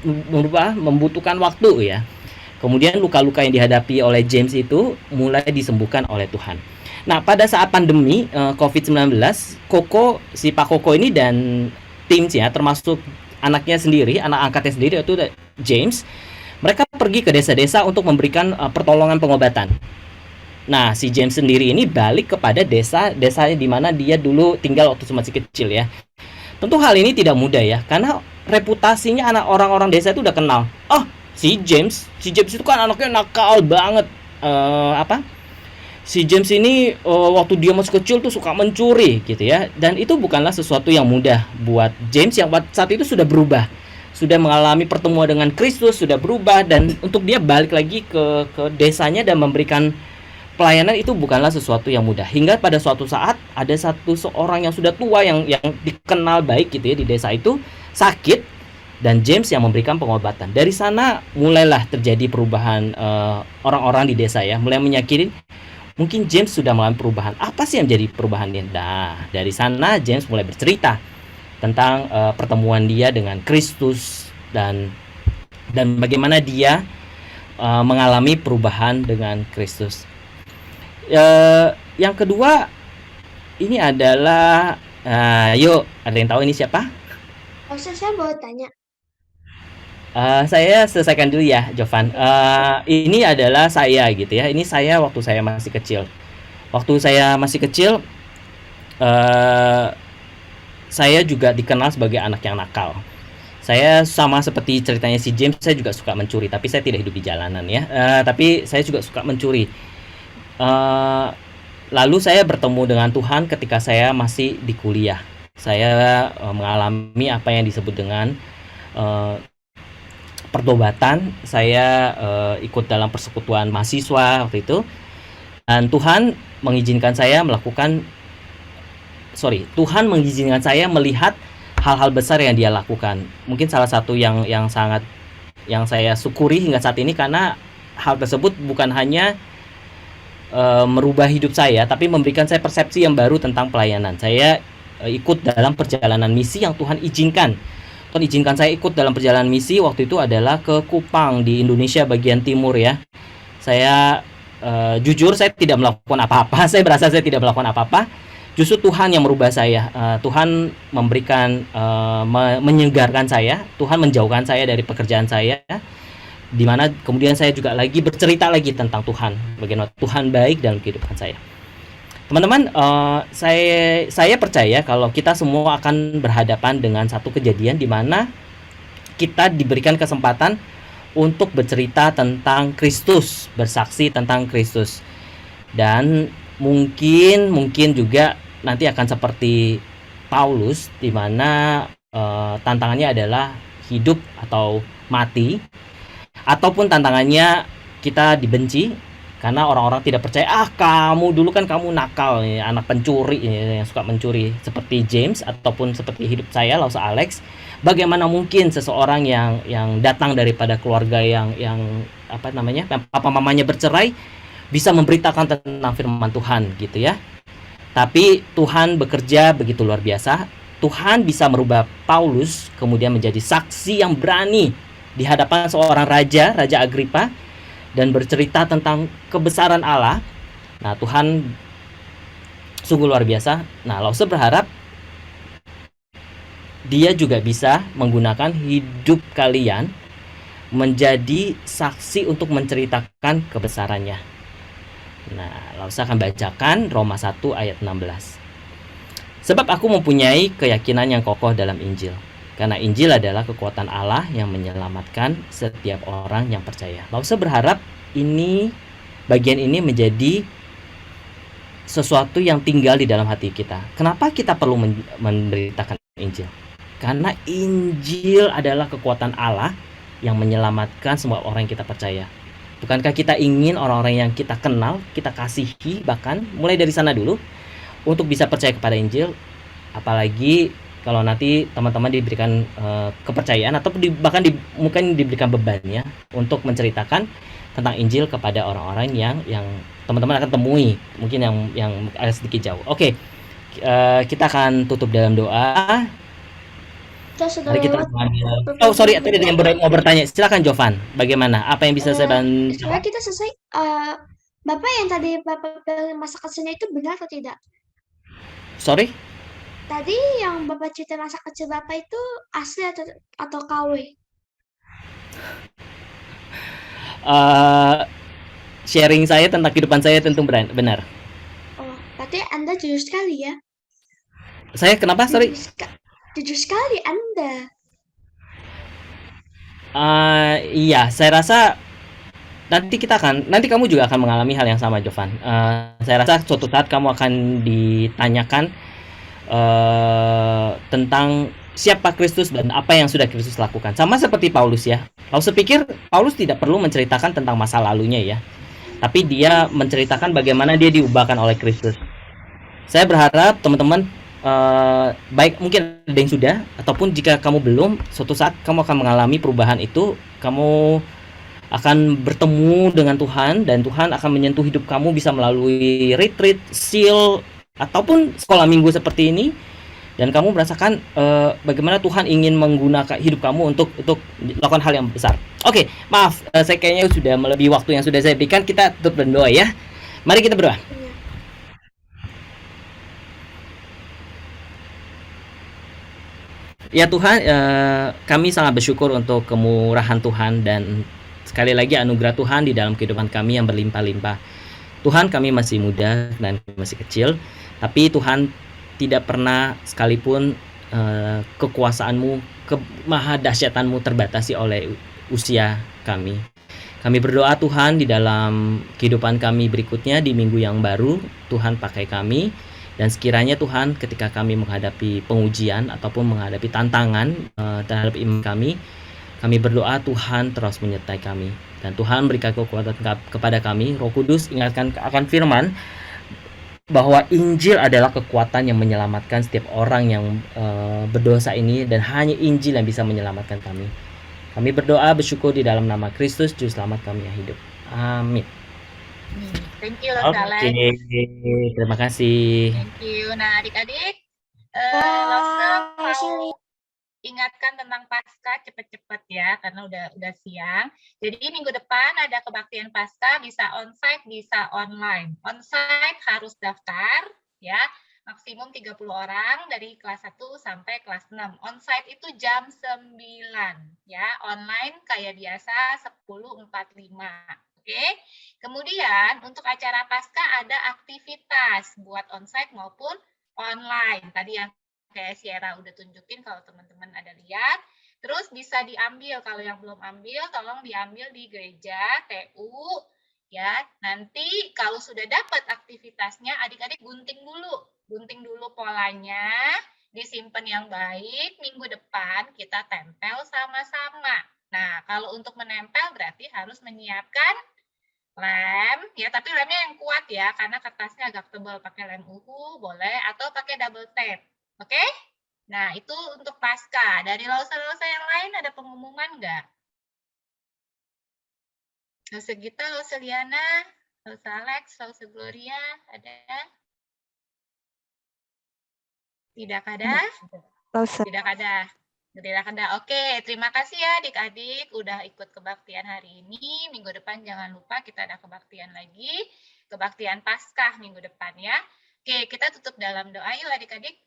membutuhkan waktu ya. Kemudian luka-luka yang dihadapi oleh James itu mulai disembuhkan oleh Tuhan. Nah, pada saat pandemi COVID-19, si Pak Koko ini dan timnya, termasuk anaknya sendiri, anak angkatnya sendiri yaitu James, mereka pergi ke desa-desa untuk memberikan pertolongan pengobatan. Nah, si James sendiri ini balik kepada desa di mana dia dulu tinggal waktu masih kecil ya. Tentu hal ini tidak mudah ya, karena reputasinya anak orang-orang desa itu udah kenal. Oh, si James itu kan anaknya nakal banget. Si James ini waktu dia masih kecil tuh suka mencuri gitu ya. Dan itu bukanlah sesuatu yang mudah buat James yang saat itu sudah berubah, sudah mengalami pertemuan dengan Kristus, sudah berubah, dan untuk dia balik lagi ke desanya dan memberikan pelayanan itu bukanlah sesuatu yang mudah. Hingga pada suatu saat ada seorang yang sudah tua yang dikenal baik gitu ya di desa itu sakit, dan James yang memberikan pengobatan. Dari sana mulailah terjadi perubahan orang-orang di desa ya, mulai menyakini. Mungkin James sudah mengalami perubahan. Apa sih yang menjadi perubahannya? Nah, dari sana James mulai bercerita tentang pertemuan dia dengan Kristus dan bagaimana dia mengalami perubahan dengan Kristus. Yang kedua ini adalah yuk, ada yang tahu ini siapa? Saya mau tanya. Saya selesaikan dulu ya, Jovan. Ini adalah saya gitu ya. Ini saya waktu saya masih kecil. Waktu saya masih kecil, saya juga dikenal sebagai anak yang nakal. Saya sama seperti ceritanya si James, saya juga suka mencuri. Tapi saya tidak hidup di jalanan ya. Tapi saya juga suka mencuri. Lalu saya bertemu dengan Tuhan ketika saya masih di kuliah. Saya mengalami apa yang disebut dengan pertobatan. Saya ikut dalam persekutuan mahasiswa waktu itu, dan Tuhan mengizinkan saya melihat hal-hal besar yang Dia lakukan. Mungkin salah satu yang saya syukuri hingga saat ini, karena hal tersebut bukan hanya merubah hidup saya, tapi memberikan saya persepsi yang baru tentang pelayanan. Saya ikut dalam perjalanan misi yang Tuhan izinkan. Tuhan izinkan saya ikut dalam perjalanan misi waktu itu adalah ke Kupang di Indonesia bagian timur ya. Saya jujur saya tidak melakukan apa-apa. Saya berasa saya tidak melakukan apa-apa. Justru Tuhan yang merubah saya. Tuhan memberikan menyegarkan saya. Tuhan menjauhkan saya dari pekerjaan saya, di mana kemudian saya juga bercerita lagi tentang Tuhan, bagaimana Tuhan baik dalam kehidupan saya. Teman-teman, saya percaya kalau kita semua akan berhadapan dengan satu kejadian di mana kita diberikan kesempatan untuk bercerita tentang Kristus, bersaksi tentang Kristus. Dan mungkin juga nanti akan seperti Paulus, di mana tantangannya adalah hidup atau mati, ataupun tantangannya kita dibenci karena orang-orang tidak percaya. Kamu dulu kan kamu nakal nih, anak pencuri yang suka mencuri, seperti James ataupun seperti hidup saya, Lausa Alex. Bagaimana mungkin seseorang yang datang daripada keluarga yang papa mamanya bercerai bisa memberitakan tentang firman Tuhan gitu ya. Tapi Tuhan bekerja begitu luar biasa. Tuhan bisa merubah Paulus kemudian menjadi saksi yang berani di hadapan seorang raja, Raja Agripa, dan bercerita tentang kebesaran Allah. Nah, Tuhan sungguh luar biasa. Nah, Lause berharap dia juga bisa menggunakan hidup kalian menjadi saksi untuk menceritakan kebesarannya. Nah, Lause akan bacakan Roma 1 ayat 16. Sebab aku mempunyai keyakinan yang kokoh dalam Injil. Karena Injil adalah kekuatan Allah yang menyelamatkan setiap orang yang percaya. Lause berharap bagian ini menjadi sesuatu yang tinggal di dalam hati kita. Kenapa kita perlu memberitakan Injil? Karena Injil adalah kekuatan Allah yang menyelamatkan semua orang yang kita percaya. Bukankah kita ingin orang-orang yang kita kenal, kita kasihi, bahkan mulai dari sana dulu untuk bisa percaya kepada Injil? Apalagi kalau nanti teman-teman diberikan kepercayaan atau bahkan mungkin diberikan beban ya untuk menceritakan tentang Injil kepada orang-orang yang teman-teman akan temui, mungkin yang agak sedikit jauh. Oke, kita akan tutup dalam doa. Mari kita sorry, tadi ada yang mau bertanya. Silakan Jovan, bagaimana? Apa yang bisa saya bantu? Sebenarnya kita selesai. Bapak yang tadi Bapak bilang masa kecilnya itu benar atau tidak? Sorry? Tadi yang Bapak cerita masa kecil Bapak itu asli atau KW? Sharing saya tentang kehidupan saya tentu benar. Oh, berarti Anda jujur sekali ya? Saya kenapa? Sorry. Jujur sekali Anda. Iya, saya rasa nanti kamu juga akan mengalami hal yang sama, Jovan. Saya rasa suatu saat kamu akan ditanyakan tentang siapa Kristus dan apa yang sudah Kristus lakukan. Sama seperti Paulus ya. Lause pikir Paulus tidak perlu menceritakan tentang masa lalunya ya. Tapi dia menceritakan bagaimana dia diubahkan oleh Kristus. Saya berharap teman-teman baik mungkin ada yang sudah ataupun jika kamu belum, suatu saat kamu akan mengalami perubahan itu, kamu akan bertemu dengan Tuhan dan Tuhan akan menyentuh hidup kamu bisa melalui retreat, seal ataupun sekolah minggu seperti ini, dan kamu merasakan bagaimana Tuhan ingin menggunakan hidup kamu untuk melakukan hal yang besar. Oke, maaf, saya kayaknya sudah melebihi waktu yang sudah saya berikan. Kita tutup berdoa ya. Mari kita berdoa. Ya Tuhan, kami sangat bersyukur untuk kemurahan Tuhan dan sekali lagi anugerah Tuhan di dalam kehidupan kami yang berlimpah-limpah. Tuhan, kami masih muda dan masih kecil, tapi Tuhan tidak pernah sekalipun kekuasaan-Mu, kemahadahsyatan-Mu terbatasi oleh usia kami. Kami berdoa Tuhan di dalam kehidupan kami berikutnya di minggu yang baru, Tuhan pakai kami. Dan sekiranya Tuhan ketika kami menghadapi pengujian ataupun menghadapi tantangan terhadap iman kami berdoa Tuhan terus menyertai kami. Dan Tuhan berikan kekuatan kepada kami. Roh Kudus ingatkan akan firman bahwa Injil adalah kekuatan yang menyelamatkan setiap orang yang berdosa ini. Dan hanya Injil yang bisa menyelamatkan kami. Kami berdoa bersyukur di dalam nama Kristus Juru Selamat kami yang hidup. Amin. Thank you, Lause. Terima kasih. Thank you. Nah, adik-adik, Lause mau ingatkan tentang Paskah cepet-cepet ya, karena udah siang. Jadi minggu depan ada kebaktian Paskah, bisa onsite, bisa online. Onsite harus daftar, ya, maksimum 30 orang dari kelas 1 sampai kelas 6. Onsite itu jam 9, ya. Online kayak biasa 10.45. Oke, kemudian untuk acara Paskah ada aktivitas buat onsite maupun online. Tadi yang kayak Sierra udah tunjukin kalau teman-teman ada lihat. Terus bisa diambil, kalau yang belum ambil, tolong diambil di gereja, TU. Ya, nanti kalau sudah dapat aktivitasnya, adik-adik gunting dulu polanya, disimpan yang baik. Minggu depan kita tempel sama-sama. Nah, kalau untuk menempel berarti harus menyiapkan lem, ya tapi lemnya yang kuat ya, karena kertasnya agak tebal, pakai lem uhu boleh, atau pakai double tape, oke? Nah, itu untuk Paskah. Dari Lause-Lause yang lain ada pengumuman nggak? Lause Gita, Lause Liana, Lause Alex, Lause Gloria, ada? Tidak ada? Lause. Tidak ada. Gerila Kendal. Oke, terima kasih ya adik-adik udah ikut kebaktian hari ini. Minggu depan jangan lupa kita ada kebaktian lagi. Kebaktian Paskah minggu depan ya. Oke, kita tutup dalam doa yuk adik-adik.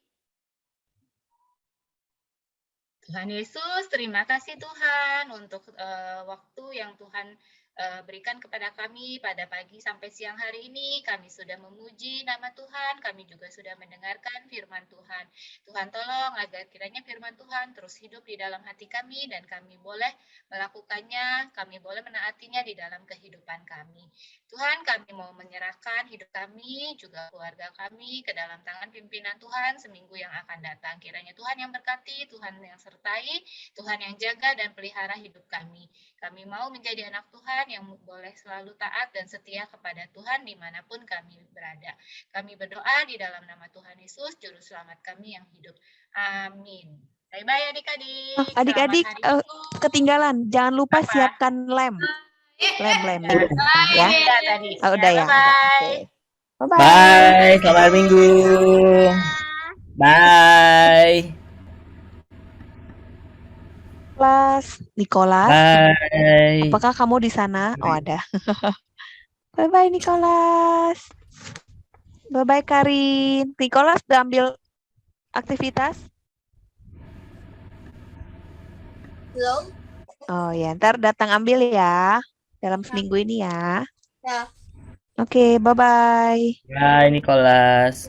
Tuhan Yesus, terima kasih Tuhan untuk waktu yang Tuhan berikan kepada kami pada pagi sampai siang hari ini. Kami sudah memuji nama Tuhan, kami juga sudah mendengarkan firman Tuhan. Tuhan tolong agar kiranya firman Tuhan terus hidup di dalam hati kami dan kami boleh melakukannya, kami boleh menaatinya di dalam kehidupan kami. Tuhan, kami mau menyerahkan hidup kami, juga keluarga kami ke dalam tangan pimpinan Tuhan seminggu yang akan datang. Kiranya Tuhan yang berkati, Tuhan yang sertai, Tuhan yang jaga dan pelihara hidup kami. Kami mau menjadi anak Tuhan yang boleh selalu taat dan setia kepada Tuhan dimanapun kami berada. Kami berdoa di dalam nama Tuhan Yesus, Juru Selamat kami yang hidup. Amin. Bye-bye adik-adik. Adik-adik ketinggalan, jangan lupa Apa? siapkan lem. Lem ya. Udah tadi. Oh, udah ya. Bye-bye. Oke. Bye-bye. Bye, selamat minggu. Bye. Nicholas, Bye. apakah kamu di sana? Oh, ada. Bye-bye Nicholas. Bye-bye Karin. Nicholas udah ambil aktivitas? Belum? Oh ya, ntar datang ambil ya. Dalam seminggu ini ya. Ya. Oke, bye-bye. Bye, Nicholas.